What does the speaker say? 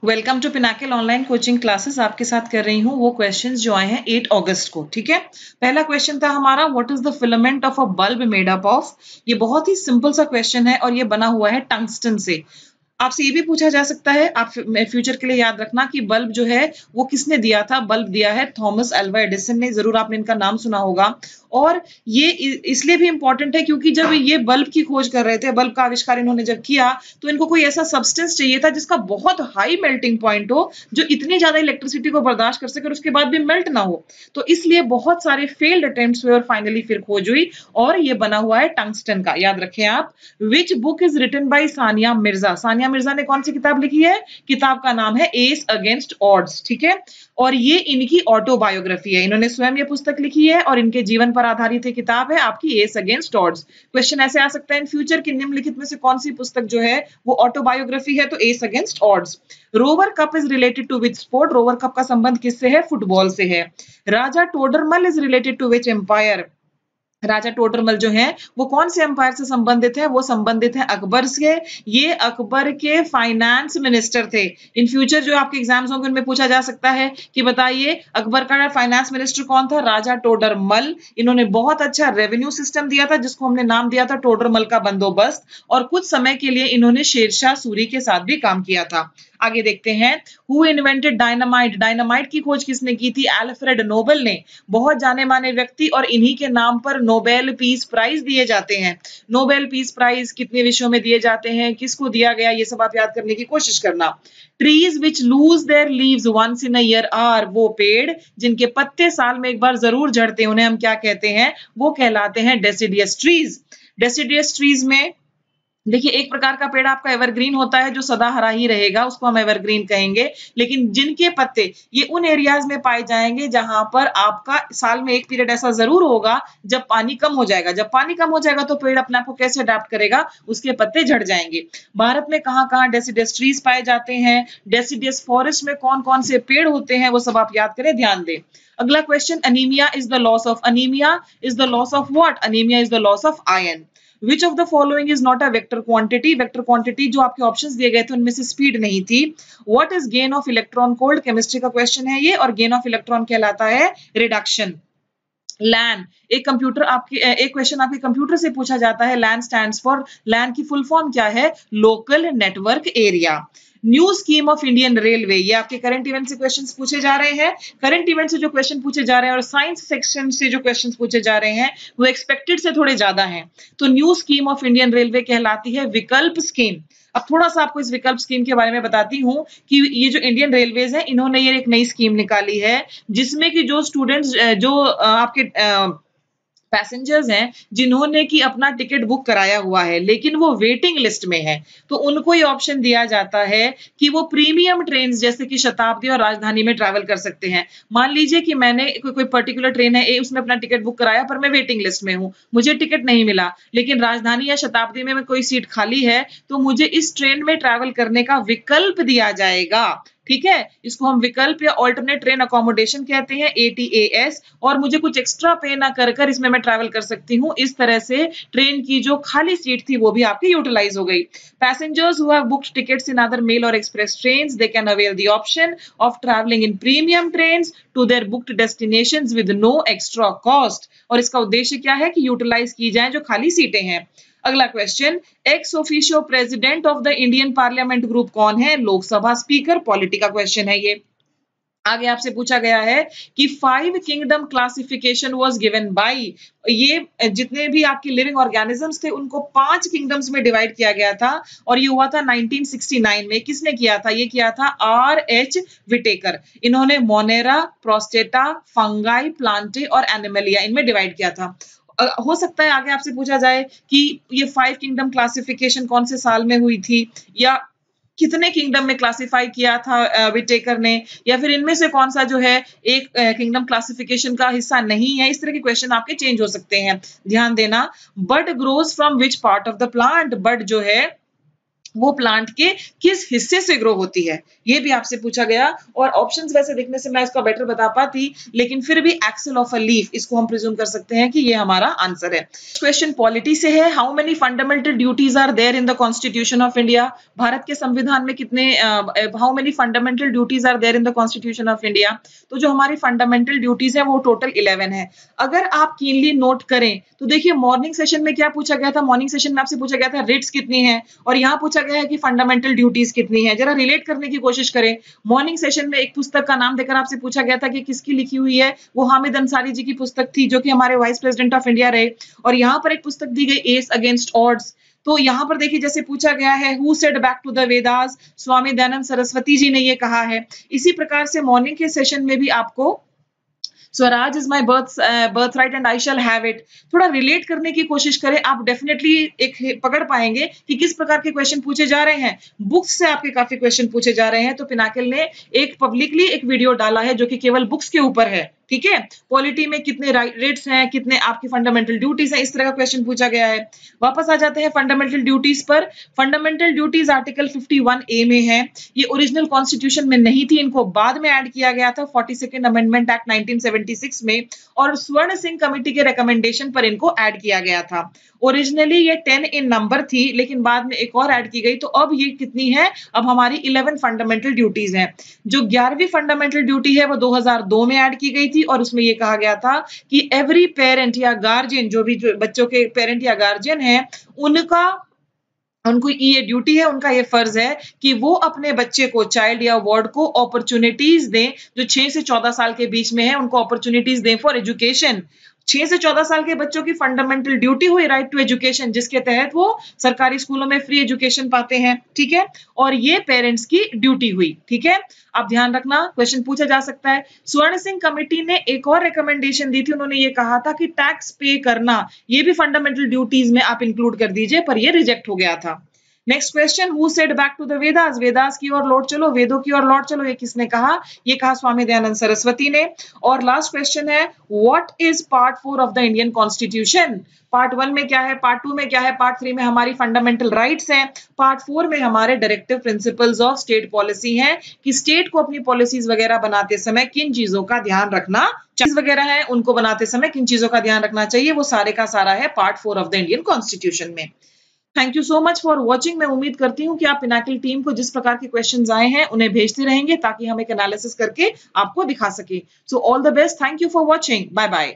Welcome to Pinnacle online coaching classes. आपके साथ कर रही हूँ वो क्वेश्चंस जो आए हैं 8 अगस्त को। ठीक है, पहला क्वेश्चन था हमारा, what is the filament of a bulb made up of. ये बहुत ही सिंपल सा क्वेश्चन है और ये बना हुआ है टंगस्टन से। आपसे ये भी पूछा जा सकता है, आप फ्यूचर के लिए याद रखना कि बल्ब जो है वो किसने दिया था। बल्ब दिया है थॉमस अल्वा एडिसन ने, जरूर आपने इनका नाम सुना होगा। और ये इसलिए भी इंपॉर्टेंट है क्योंकि जब ये बल्ब की खोज कर रहे थे, बल्ब का आविष्कार इन्होंने जब किया, तो इनको कोई ऐसा सब्सटेंस चाहिए था जिसका बहुत हाई मेल्टिंग पॉइंट हो, जो इतनी ज्यादा इलेक्ट्रिसिटी को बर्दाश्त कर सके और उसके बाद भी मेल्ट ना हो। तो इसलिए बहुत सारे फेल्ड अटेम्प्ट्स हुए और फाइनली फिर खोज हुई और ये बना हुआ है टंगस्टन का। याद रखें आप। Which book is written by Sania Mirza. Sania Mirza ने कौन सी किताब लिखी है? किताब का नाम है एस अगेंस्ट ऑड्स। ठीक है, और ये इनकी ऑटोबायोग्राफी है। इन्होंने स्वयं ये पुस्तक लिखी है और इनके जीवन पर आधारित ये किताब है आपकी एस अगेंस्ट ऑड्स। क्वेश्चन ऐसे आ सकता है इन फ्यूचर की निम्नलिखित में से कौन सी पुस्तक जो है वो ऑटोबायोग्राफी है, तो Ace Against Odds. Rover Cup is related to which sport. Rover Cup का संबंध किससे है? फुटबॉल से है। Raja Todarmal is related to which empire. Raja Todarmal जो है वो कौन से एम्पायर से संबंधित है? वो संबंधित है अकबर से। ये अकबर के फाइनेंस मिनिस्टर थे। इन फ्यूचर जो आपके एग्जाम्स होंगे उनमें पूछा जा सकता है कि बताइए अकबर का फाइनेंस मिनिस्टर कौन था? राजा टोडरमल। इन्होंने बहुत अच्छा रेवेन्यू सिस्टम दिया था जिसको हमने नाम दिया था टोडरमल का बंदोबस्त, और कुछ समय के लिए इन्होंने शेरशाह सूरी के साथ भी काम किया था। आगे देखते हैं, हु इन्वेंटेड डायनामाइट। डायनामाइट की खोज किसने की थी? अल्फ्रेड नोबेल ने। बहुत जाने माने व्यक्ति और इन्हीं के नाम पर नोबेल पीस प्राइज दिए जाते हैं। नोबेल पीस प्राइज कितने विषयों में दिए जाते हैं, किसको दिया गया, ये सब आप याद करने की कोशिश करना। Trees which lose their leaves once in a year are. वो पेड़ जिनके पत्ते साल में एक बार जरूर झड़ते हैं उन्हें हम क्या कहते हैं? वो कहलाते हैं डेसिडियस ट्रीज। डेसिडियस ट्रीज में देखिए, एक प्रकार का पेड़ आपका एवरग्रीन होता है जो सदा हरा ही रहेगा, उसको हम एवरग्रीन कहेंगे। लेकिन जिनके पत्ते ये उन एरियाज में पाए जाएंगे जहां पर आपका साल में एक पीरियड ऐसा जरूर होगा जब पानी कम हो जाएगा। जब पानी कम हो जाएगा तो पेड़ अपने आप को कैसे अडेप्ट करेगा? उसके पत्ते झड़ जाएंगे। भारत में कहां कहां डेसिडियस ट्रीज पाए जाते हैं, डेसिडियस फॉरेस्ट में कौन कौन से पेड़ होते हैं, वो सब आप याद करें, ध्यान दें। अगला question, anaemia is the loss of. Anaemia is the loss of what? Anaemia is the loss of iron. Which of the following is not a vector quantity. Vector quantity जो आपके ऑप्शंस दिए गए थे उनमें से स्पीड नहीं थी। What is gain of electron cold. Chemistry का क्वेश्चन है ये, और गेन ऑफ इलेक्ट्रॉन कहलाता है रिडक्शन। लैन, एक क्वेश्चन आपके कंप्यूटर से पूछा जाता है। लैन स्टैंड्स फॉर, लैन की फुल फॉर्म क्या है? Local network area. New scheme of Indian railway, ये आपके करंट इवेंट से क्वेश्चंस पूछे जा रहे हैं। करंट इवेंट से जो क्वेश्चन पूछे जा रहे हैं और साइंस सेक्शन से जो क्वेश्चंस पूछे जा रहे हैं वो एक्सपेक्टेड से थोड़े ज्यादा हैं। तो new scheme of Indian railway कहलाती है विकल्प स्कीम। अब थोड़ा सा आपको इस विकल्प स्कीम के बारे में बताती हूँ कि ये जो इंडियन रेलवेज है इन्होंने ये एक नई स्कीम निकाली है जिसमें कि जो स्टूडेंट्स जो आपके पैसेंजर्स हैं जिन्होंने कि अपना टिकट बुक कराया हुआ है लेकिन वो वेटिंग लिस्ट में है, तो उनको ये ऑप्शन दिया जाता है कि वो प्रीमियम ट्रेन जैसे कि शताब्दी और राजधानी में ट्रैवल कर सकते हैं। मान लीजिए कि मैंने कोई पर्टिकुलर ट्रेन है, उसमें अपना टिकट बुक कराया पर मैं वेटिंग लिस्ट में हूँ, मुझे टिकट नहीं मिला, लेकिन राजधानी या शताब्दी में कोई सीट खाली है तो मुझे इस ट्रेन में ट्रैवल करने का विकल्प दिया जाएगा। ठीक है, इसको हम विकल्प या ऑल्टरनेट ट्रेन अकोमोडेशन कहते हैं, ATAS। और मुझे कुछ एक्स्ट्रा पे ना कर कर इसमें मैं ट्रैवल कर सकती हूँ। इस तरह से ट्रेन की जो खाली सीट थी वो भी आपकी यूटिलाइज हो गई। Passengers who have booked tickets in other mail और express trains they can avail the option of travelling in premium trains to their booked destinations with no extra cost. और इसका उद्देश्य क्या है? कि यूटिलाइज की जाए जो खाली सीटें हैं। अगला question, ex officio president of the Indian parliament group कौन है? लोकसभा स्पीकर। पॉलिटी का क्वेश्चन है ये। आगे आपसे पूछा गया है कि 5 kingdom classification was given by. ये जितने भी आपके लिविंग ऑर्गेनिजम्स थे उनको 5 किंगडम्स में डिवाइड किया गया था और ये हुआ था 1969 में। किसने किया था? ये किया था R.H. विटेकर। इन्होंने मोनेरा, प्रोस्टेटा, फंगाई, प्लांटे और एनिमलिया इनमें डिवाइड किया था। हो सकता है आगे आपसे पूछा जाए कि ये 5 किंगडम क्लासिफिकेशन कौन से साल में हुई थी, या कितने किंगडम में क्लासिफाई किया था विटेकर ने, या फिर इनमें से कौन सा जो है एक किंगडम क्लासिफिकेशन का हिस्सा नहीं है। इस तरह के क्वेश्चन आपके चेंज हो सकते हैं, ध्यान देना। Bud grows from which part of the plant. Bud जो है वो प्लांट के किस हिस्से से ग्रो होती है, ये भी आपसे पूछा गया। और ऑप्शंस वैसे देखने से मैं इसका बेटर बता पाती, लेकिन फिर भी एक्सेल ऑफ अ लीफ, इसको हम प्रिज्यूम कर सकते हैं कि ये हमारा आंसर है। क्वेश्चन पॉलिटी से है, how many fundamental duties are there in the constitution of India. Bharat के संविधान में कितने, how many fundamental duties are there in the constitution of India. तो जो हमारी फंडामेंटल ड्यूटीज है वो टोटल 11 है। अगर आप कीनली नोट करें तो देखिए मॉर्निंग सेशन में क्या पूछा गया था, मॉर्निंग सेशन में आपसे पूछा गया था रिट्स कितनी है, और यहाँ पूछा गया है कि फंडामेंटल ड्यूटीज कितनी है। जरा रिलेट करने की कोशिश करें। मॉर्निंग सेशन में एक पुस्तक का नाम देकर आपसे पूछा गया था कि किसकी लिखी हुई है, वो हामिद अंसारी जी की पुस्तक थी, जो कि हमारे वाइस प्रेसिडेंट ऑफ इंडिया रहे। और यहाँ पर एक पुस्तक दी गई, एस अगेंस्ट ऑड्स। तो यहाँ पर देखिए जैसे पूछा गया है, who said back to the Vedas, Swami Dayanand Saraswati ji ने ये कहा है। इसी प्रकार से मॉर्निंग के सेशन में भी आपको Swaraj is my birth right and I shall have it, थोड़ा रिलेट करने की कोशिश करें, आप डेफिनेटली एक पकड़ पाएंगे कि किस प्रकार के क्वेश्चन पूछे जा रहे हैं। बुक्स से आपके काफी क्वेश्चन पूछे जा रहे हैं। तो पिनाकिल ने एक पब्लिकली एक वीडियो डाला है जो कि केवल बुक्स के ऊपर है, ठीक है। पॉलिटी में कितने रेट्स हैं, कितने आपकी फंडामेंटल ड्यूटीज हैं, इस तरह का क्वेश्चन पूछा गया है। वापस आ जाते हैं फंडामेंटल ड्यूटीज पर। फंडामेंटल ड्यूटीज आर्टिकल 51A में है। ये ओरिजिनल कॉन्स्टिट्यूशन में नहीं थी, इनको बाद में ऐड किया गया था 42nd अमेंडमेंट एक्ट 1976 में, और स्वर्ण सिंह कमेटी के रिकमेंडेशन पर इनको ऐड किया गया था। ओरिजिनली ये 10 इन नंबर थी, लेकिन बाद में एक और ऐड की गई, तो अब ये कितनी है, अब हमारी 11 फंडामेंटल ड्यूटीज हैं। जो 11वीं फंडामेंटल ड्यूटी है वो 2002 में ऐड की गई थी, और उसमें ये कहा गया था कि एवरी पेरेंट या गार्जियन, जो भी जो बच्चों के पेरेंट या गार्जियन है, उनको ये ड्यूटी है, उनका ये फर्ज है कि वो अपने बच्चे को, चाइल्ड या वार्ड को अपॉर्चुनिटीज दें, जो 6 से 14 साल के बीच में है, उनको अपॉर्चुनिटीज दें फॉर एजुकेशन। 6 से 14 साल के बच्चों की फंडामेंटल ड्यूटी हुई राइट टू एजुकेशन, जिसके तहत वो सरकारी स्कूलों में फ्री एजुकेशन पाते हैं, ठीक है। और ये पेरेंट्स की ड्यूटी हुई, ठीक है। आप ध्यान रखना, क्वेश्चन पूछा जा सकता है। स्वर्ण सिंह कमेटी ने एक और रिकमेंडेशन दी थी, उन्होंने ये कहा था कि टैक्स पे करना, ये भी फंडामेंटल ड्यूटीज में आप इंक्लूड कर दीजिए, पर ये रिजेक्ट हो गया था। Next question, who said back to the Vedas, Vedas की ओर लौट चलो, वेदों की ओर लौट चलो, ये किसने कहा, ये कहा स्वामी दयानंद सरस्वती ने। और लास्ट क्वेश्चन है, what is part 4 of the Indian constitution. Part 1 में क्या है, पार्ट 2 में क्या है, पार्ट 3 में हमारी फंडामेंटल राइट्स हैं, पार्ट 4 में हमारे directive principles of state policy हैं, कि स्टेट को अपनी पॉलिसीज वगैरह बनाते समय किन चीजों का ध्यान रखना, चीज वगैरह है उनको बनाते समय किन चीजों का ध्यान रखना चाहिए, वो सारे का सारा है part 4 of the Indian constitution में। Thank you so much for watching. मैं उम्मीद करती हूँ कि आप पिनाकिल टीम को जिस प्रकार के क्वेश्चंस आए हैं उन्हें भेजते रहेंगे, ताकि हम एक एनालिसिस करके आपको दिखा सके। So all the best, thank you for watching, bye bye.